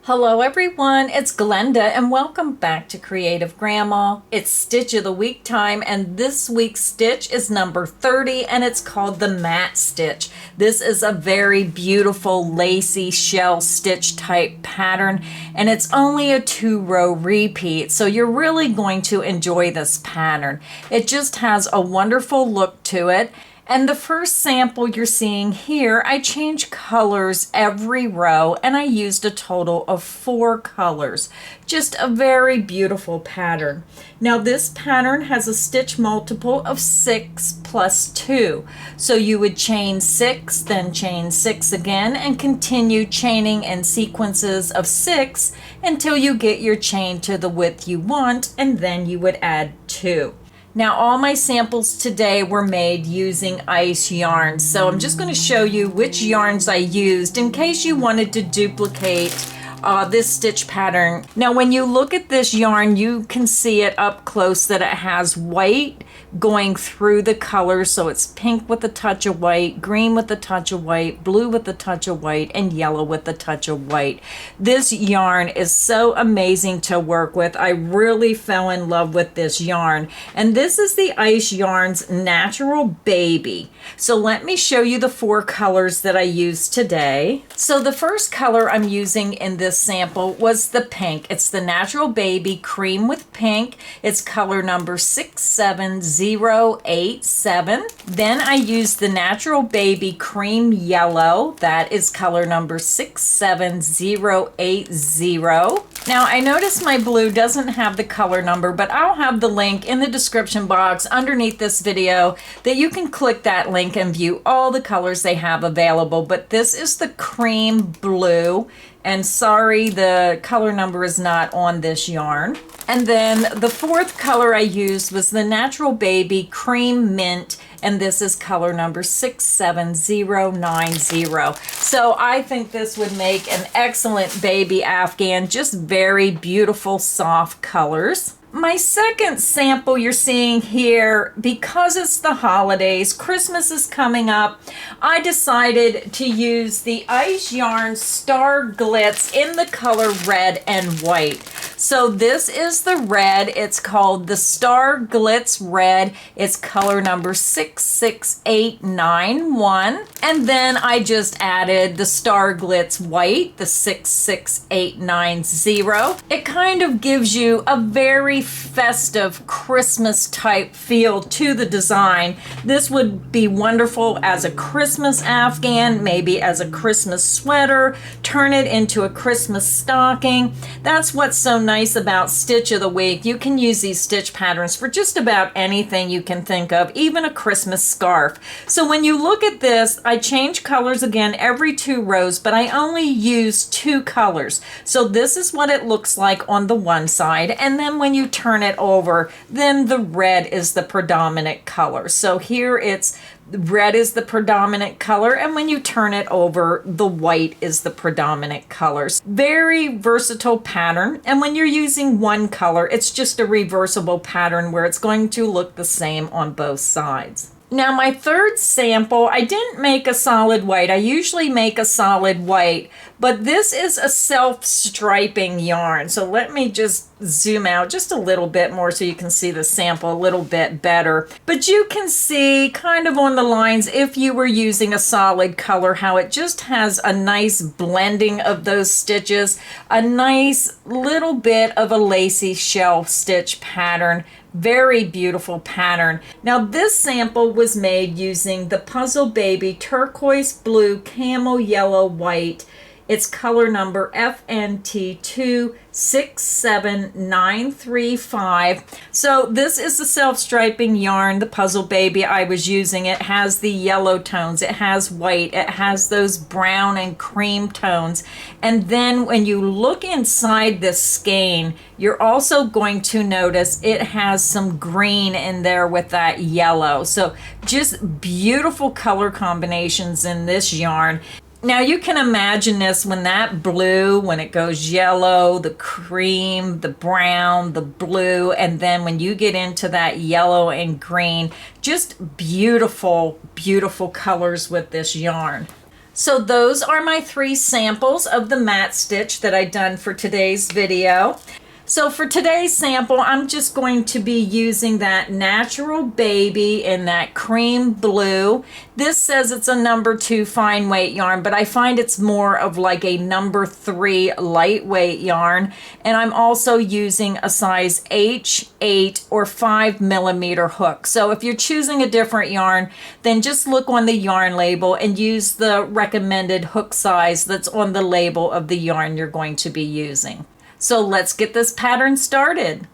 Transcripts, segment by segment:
Hello everyone, it's Glenda and welcome back to Creative Grandma. It's Stitch of the Week time and this week's stitch is number 30 and it's called the Mat Stitch. This is a very beautiful lacy shell stitch type pattern and it's only a 2-row repeat, so you're really going to enjoy this pattern. It just has a wonderful look to it. And the first sample you're seeing here, I change colors every row and I used a total of 4 colors. Just a very beautiful pattern. Now this pattern has a stitch multiple of 6 plus 2. So you would chain 6, then chain 6 again and continue chaining in sequences of 6 until you get your chain to the width you want, and then you would add 2. Now all my samples today were made using ice yarns, so I'm just going to show you which yarns I used in case you wanted to duplicate this stitch pattern. Now when you look at this yarn, you can see it up close that it has white going through the colors, so it's pink with a touch of white, green with a touch of white, blue with a touch of white, and yellow with a touch of white. This yarn is so amazing to work with. I really fell in love with this yarn, and this is the Ice Yarns Natural Baby. So let me show you the 4 colors that I used today. So the first color I'm using in this sample was the pink. It's the Natural Baby Cream with Pink. It's color number 67087. Then I used the Natural Baby Cream Yellow. That is color number 67080. Now I notice my blue doesn't have the color number, but I'll have the link in the description box underneath this video that you can click that link and view all the colors they have available. But this is the cream blue, and sorry, the color number is not on this yarn. And then the 4th color I used was the Natural Baby Cream Mint, and this is color number 67090. So I think this would make an excellent baby afghan, just very beautiful soft colors. My second sample you're seeing here, because it's the holidays, Christmas is coming up, I decided to use the Ice Yarn Star Glitz in the color red and white. So this is the red. It's called the Star Glitz Red. It's color number 66891. And then I just added the Star Glitz White, the 66890. It kind of gives you a very festive Christmas type feel to the design. This would be wonderful as a Christmas afghan, maybe as a Christmas sweater, turn it into a Christmas stocking. That's what's so nice about Stitch of the Week. You can use these stitch patterns for just about anything you can think of, even a Christmas scarf. So when you look at this, I change colors again every 2 rows, but I only use 2 colors. So this is what it looks like on the one side, and then when you turn it over, then the red is the predominant color. So here it's red is the predominant color, and when you turn it over, the white is the predominant colors. Very versatile pattern, and when you're using one color, it's just a reversible pattern where it's going to look the same on both sides. Now my third sample, I didn't make a solid white. I usually make a solid white, but this is a self-striping yarn. So let me just zoom out just a little bit more so you can see the sample a little bit better. But you can see kind of on the lines, if you were using a solid color, how it just has a nice blending of those stitches, a nice little bit of a lacy shell stitch pattern. Very beautiful pattern. Now this sample was made using the Puzzle Baby Turquoise Blue Camel Yellow White. It's color number FNT267935. So this is the self-striping yarn, the Puzzle Baby I was using. It has the yellow tones, it has white, it has those brown and cream tones. And then when you look inside this skein, you're also going to notice it has some green in there with that yellow. So just beautiful color combinations in this yarn. Now you can imagine this when that blue, when it goes yellow, the cream, the brown, the blue, and then when you get into that yellow and green, just beautiful, beautiful colors with this yarn. So those are my 3 samples of the mat stitch that I done for today's video. So for today's sample, I'm just going to be using that Natural Baby in that cream blue. This says it's a number 2 fine weight yarn, but I find it's more of like a number 3 lightweight yarn. And I'm also using a size H8 or 5mm hook. So if you're choosing a different yarn, then just look on the yarn label and use the recommended hook size that's on the label of the yarn you're going to be using. So let's get this pattern started.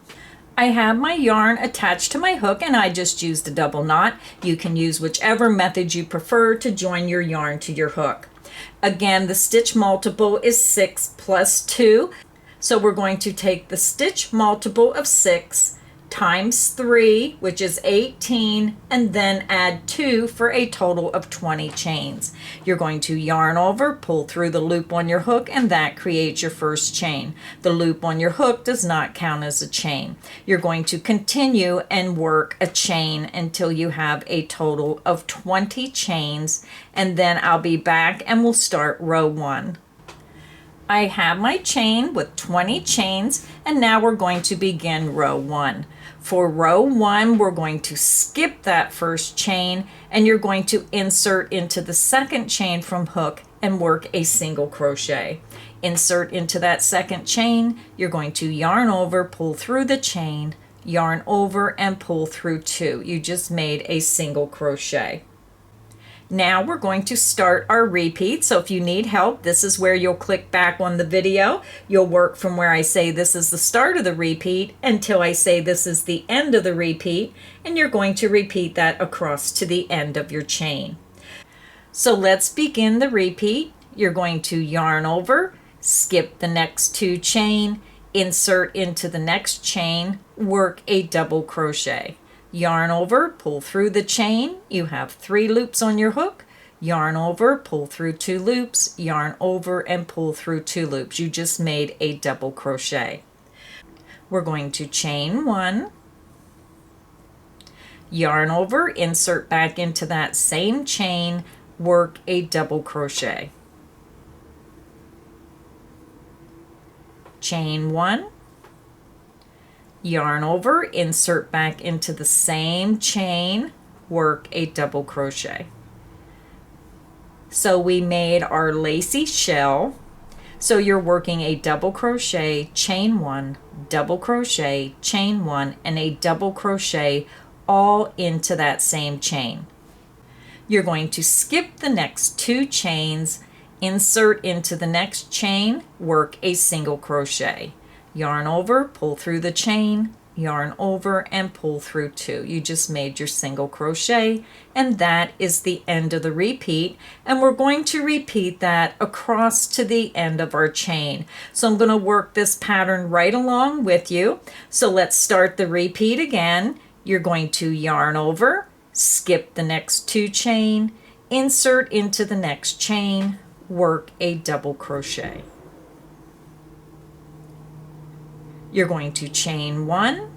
I have my yarn attached to my hook and I just used a double knot. You can use whichever method you prefer to join your yarn to your hook. Again, the stitch multiple is 6 plus 2. So we're going to take the stitch multiple of 6 times 3, which is 18, and then add 2 for a total of 20 chains. You're going to yarn over, pull through the loop on your hook, and that creates your first chain. The loop on your hook does not count as a chain. You're going to continue and work a chain until you have a total of 20 chains, and then I'll be back and we'll start row 1. I have my chain with 20 chains, and now we're going to begin row 1. For row 1, we're going to skip that first chain, and you're going to insert into the second chain from hook and work a single crochet. Insert into that second chain, you're going to yarn over, pull through the chain, yarn over, and pull through 2. You just made a single crochet. Now we're going to start our repeat. So if you need help, this is where you'll click back on the video. You'll work from where I say this is the start of the repeat until I say this is the end of the repeat, and you're going to repeat that across to the end of your chain. So let's begin the repeat. You're going to yarn over, skip the next 2 chain, insert into the next chain, work a double crochet. Yarn over, pull through the chain, you have 3 loops on your hook, yarn over, pull through 2 loops, yarn over, and pull through 2 loops. You just made a double crochet. We're going to chain 1, yarn over, insert back into that same chain, work a double crochet. Chain 1, yarn over, insert back into the same chain, work a double crochet. So we made our lacy shell. So you're working a double crochet, chain 1, double crochet, chain 1, and a double crochet all into that same chain. You're going to skip the next 2 chains, insert into the next chain, work a single crochet. Yarn over, pull through the chain, yarn over, and pull through 2. You just made your single crochet, and that is the end of the repeat, and we're going to repeat that across to the end of our chain. So I'm going to work this pattern right along with you. So let's start the repeat again. You're going to yarn over, skip the next 2 chain, insert into the next chain, work a double crochet. You're going to chain 1,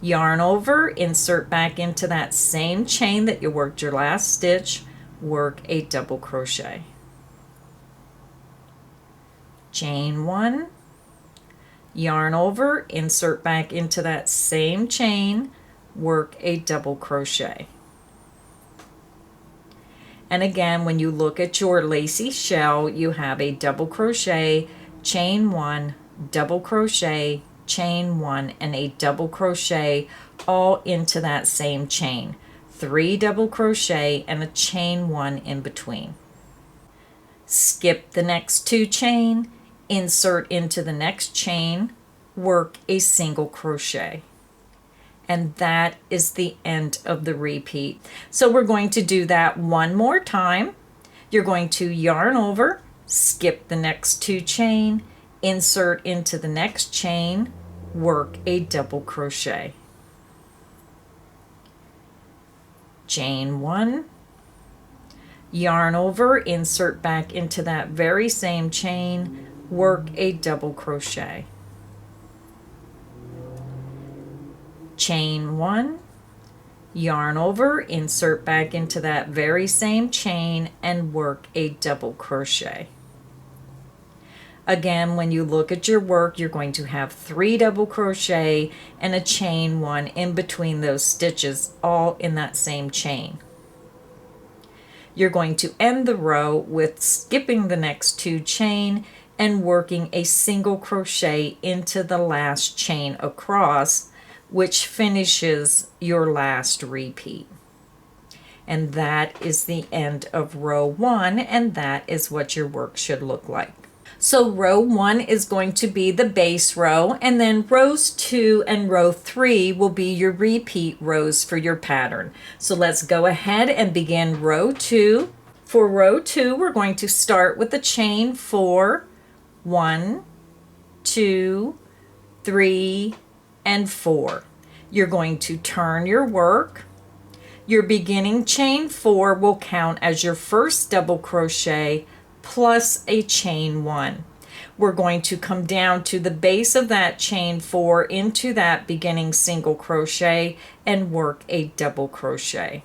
yarn over, insert back into that same chain that you worked your last stitch, work a double crochet. Chain 1, yarn over, insert back into that same chain, work a double crochet. And again, when you look at your lacy shell, you have a double crochet, chain 1, double crochet, chain 1, and a double crochet all into that same chain. 3 double crochet and a chain 1 in between. Skip the next 2 chain, insert into the next chain, work a single crochet. And that is the end of the repeat. So we're going to do that one more time. You're going to yarn over, skip the next 2 chain, insert into the next chain, work a double crochet. Chain 1, yarn over, insert back into that very same chain, work a double crochet. Chain 1, yarn over, insert back into that very same chain, and work a double crochet. Again, when you look at your work, you're going to have 3 double crochet and a chain 1 in between those stitches, all in that same chain. You're going to end the row with skipping the next 2 chain and working a single crochet into the last chain across, which finishes your last repeat. And that is the end of row 1, and that is what your work should look like. So row 1 is going to be the base row, and then rows 2 and row 3 will be your repeat rows for your pattern. So let's go ahead and begin row 2. For row 2, we're going to start with the chain 4, 1, 2, 3, and 4. You're going to turn your work. Your beginning chain 4 will count as your first double crochet plus a chain 1. We're going to come down to the base of that chain 4 into that beginning single crochet and work a double crochet.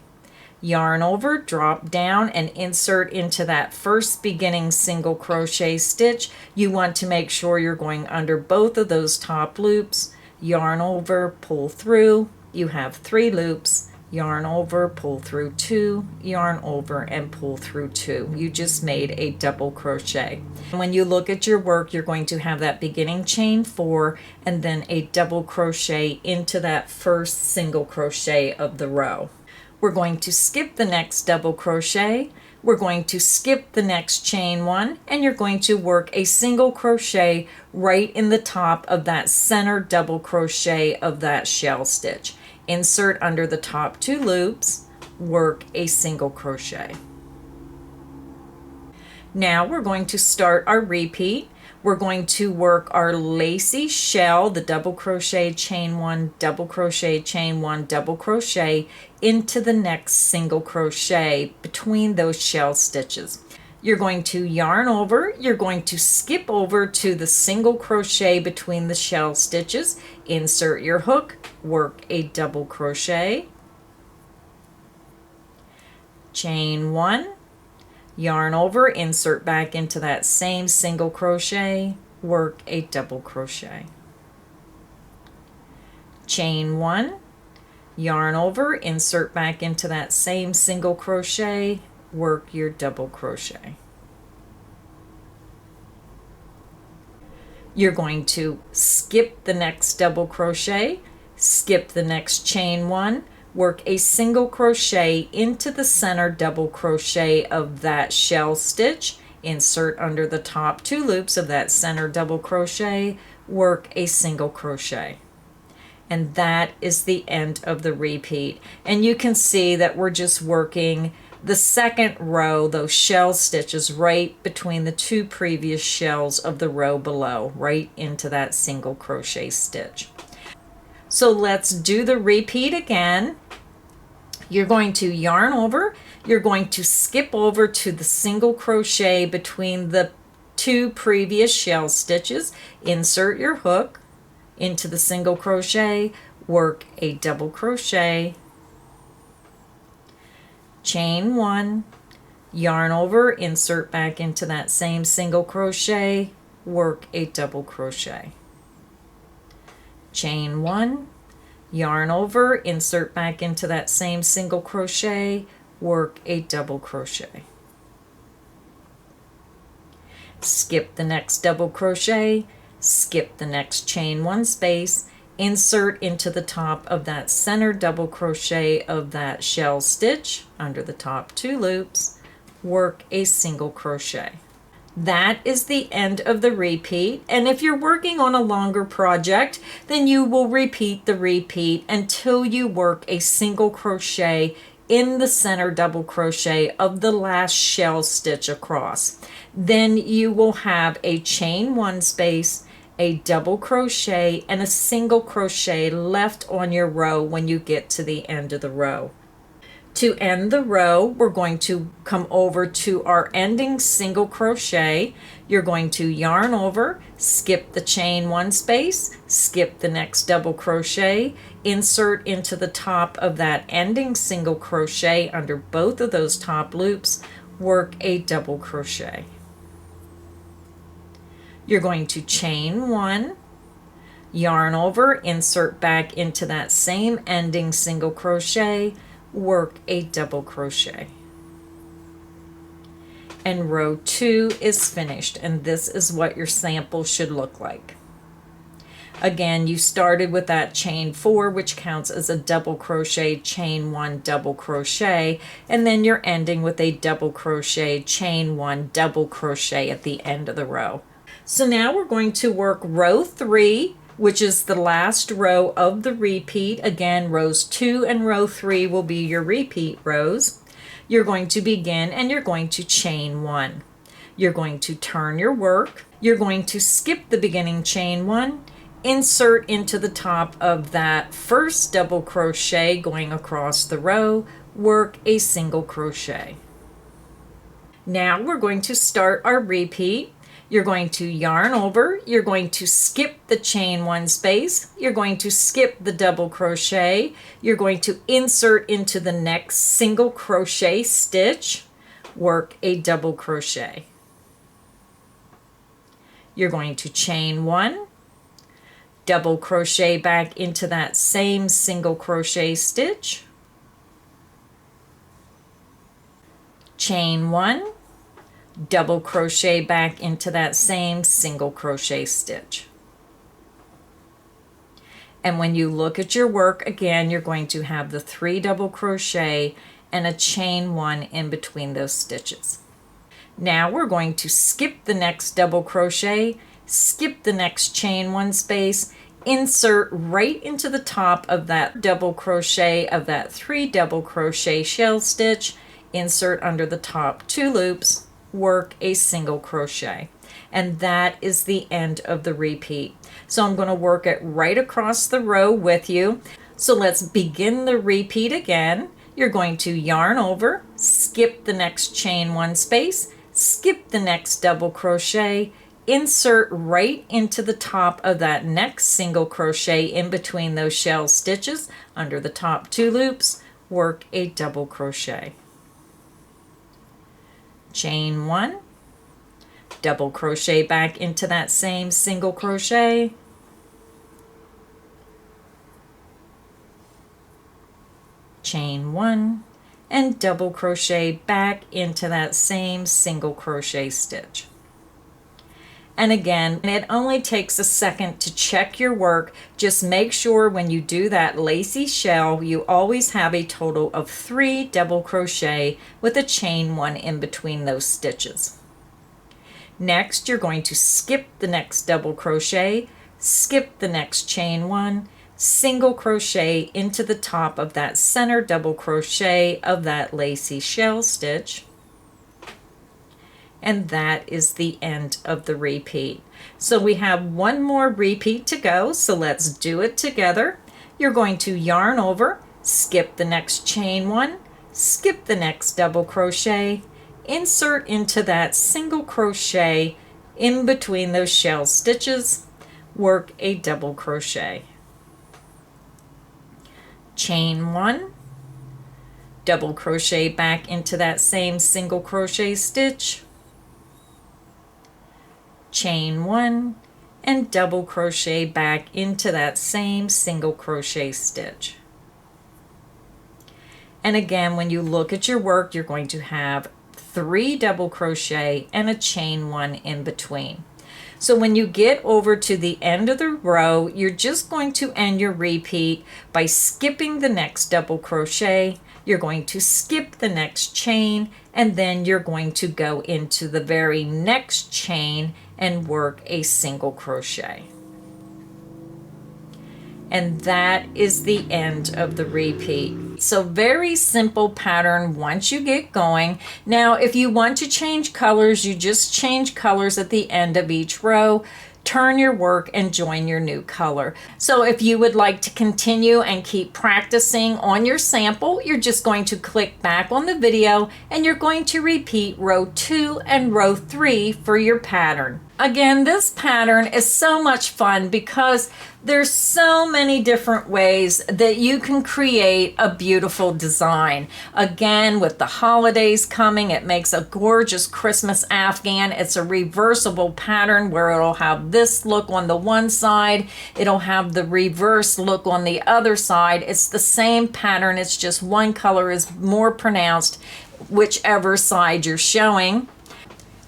Yarn over, drop down, and insert into that first beginning single crochet stitch. You want to make sure you're going under both of those top loops. Yarn over, pull through. You have 3 loops. Yarn over, pull through 2, yarn over, and pull through 2. You just made a double crochet. When you look at your work, you're going to have that beginning chain 4 and then a double crochet into that first single crochet of the row. We're going to skip the next double crochet. We're going to skip the next chain 1, and you're going to work a single crochet right in the top of that center double crochet of that shell stitch. Insert under the top 2 loops, work a single crochet. Now we're going to start our repeat. We're going to work our lacy shell, the double crochet, chain 1, double crochet, chain 1, double crochet into the next single crochet between those shell stitches. You're going to yarn over, you're going to skip over to the single crochet between the shell stitches, insert your hook, work a double crochet, chain 1, yarn over, insert back into that same single crochet, work a double crochet, chain 1, yarn over, insert back into that same single crochet, work your double crochet. You're going to skip the next double crochet, skip the next chain 1, work a single crochet into the center double crochet of that shell stitch, insert under the top 2 loops of that center double crochet, work a single crochet. And that is the end of the repeat. And you can see that we're just working the second row, those shell stitches right between the 2 previous shells of the row below, right into that single crochet stitch. So let's do the repeat again. You're going to yarn over, you're going to skip over to the single crochet between the 2 previous shell stitches, insert your hook into the single crochet, work a double crochet, chain 1, yarn over, insert back into that same single crochet, work a double crochet, chain 1, yarn over, insert back into that same single crochet, work a double crochet, skip the next double crochet, skip the next chain 1 space, insert into the top of that center double crochet of that shell stitch under the top 2 loops, work a single crochet. That is the end of the repeat, and if you're working on a longer project, then you will repeat the repeat until you work a single crochet in the center double crochet of the last shell stitch across. Then you will have a chain 1 space, a double crochet, and a single crochet left on your row when you get to the end of the row. To end the row, we're going to come over to our ending single crochet. You're going to yarn over, skip the chain 1 space, skip the next double crochet, insert into the top of that ending single crochet under both of those top loops, work a double crochet. You're going to chain 1, yarn over, insert back into that same ending single crochet, work a double crochet. And row 2 is finished, and this is what your sample should look like. Again, you started with that chain 4, which counts as a double crochet, chain 1, double crochet, and then you're ending with a double crochet, chain 1, double crochet at the end of the row. So now we're going to work row 3, which is the last row of the repeat. Again, rows 2 and row 3 will be your repeat rows. You're going to begin and you're going to chain 1. You're going to turn your work. You're going to skip the beginning chain 1, insert into the top of that first double crochet going across the row, work a single crochet. Now we're going to start our repeat. You're going to yarn over, you're going to skip the chain 1 space, you're going to skip the double crochet, you're going to insert into the next single crochet stitch, work a double crochet. You're going to chain 1, double crochet back into that same single crochet stitch, chain 1, double crochet back into that same single crochet stitch. And when you look at your work, again, you're going to have the 3 double crochet and a chain 1 in between those stitches. Now we're going to skip the next double crochet, skip the next chain 1 space, insert right into the top of that double crochet of that 3 double crochet shell stitch, insert under the top 2 loops, work a single crochet, and that is the end of the repeat. So I'm going to work it right across the row with you. So let's begin the repeat again. You're going to yarn over, skip the next chain 1 space, skip the next double crochet, insert right into the top of that next single crochet in between those shell stitches under the top 2 loops, work a double crochet. Chain 1, double crochet back into that same single crochet, chain 1, and double crochet back into that same single crochet stitch. And again, it only takes a second to check your work. Just make sure when you do that lacy shell, you always have a total of 3 double crochet with a chain 1 in between those stitches. Next, you're going to skip the next double crochet, skip the next chain 1, single crochet into the top of that center double crochet of that lacy shell stitch. And that is the end of the repeat. So we have one more repeat to go, so let's do it together. You're going to yarn over, skip the next chain 1, skip the next double crochet, insert into that single crochet in between those shell stitches, work a double crochet. Chain 1, double crochet back into that same single crochet stitch, chain 1, and double crochet back into that same single crochet stitch. And again, when you look at your work, you're going to have 3 double crochet and a chain 1 in between. So when you get over to the end of the row, you're just going to end your repeat by skipping the next double crochet. You're going to skip the next chain, and then you're going to go into the very next chain and work a single crochet. And that is the end of the repeat. So very simple pattern once you get going. Now, if you want to change colors, you just change colors at the end of each row. Turn your work and join your new color. So if you would like to continue and keep practicing on your sample, you're just going to click back on the video and you're going to repeat row 2 and row 3 for your pattern. Again, this pattern is so much fun because there's so many different ways that you can create a beautiful design. Again, with the holidays coming, it makes a gorgeous Christmas afghan. It's a reversible pattern where it'll have this look on the one side, it'll have the reverse look on the other side. It's the same pattern, it's just one color is more pronounced whichever side you're showing.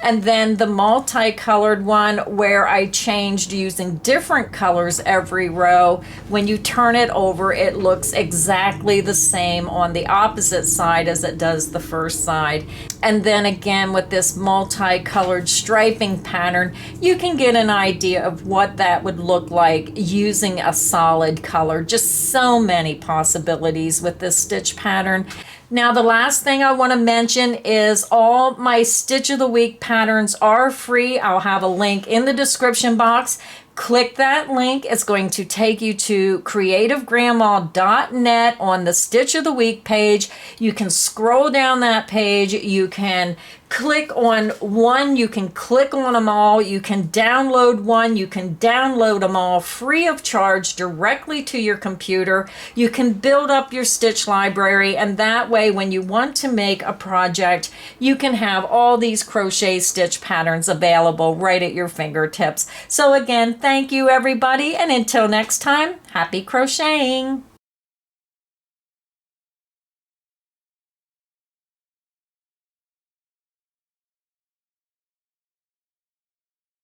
And then the multicolored one where I changed using different colors every row. When you turn it over, it looks exactly the same on the opposite side as it does the first side. And then again with this multicolored striping pattern, you can get an idea of what that would look like using a solid color. Just so many possibilities with this stitch pattern. Now the last thing I want to mention is all my Stitch of the Week patterns are free. I'll have a link in the description box. Click that link. It's going to take you to creativegrandma.net on the Stitch of the Week page. You can scroll down that page. You can click on one. You can click on them all. You can download one. You can download them all free of charge directly to your computer. You can build up your stitch library, and that way when you want to make a project, you can have all these crochet stitch patterns available right at your fingertips. So again, thank you everybody, and until next time, happy crocheting!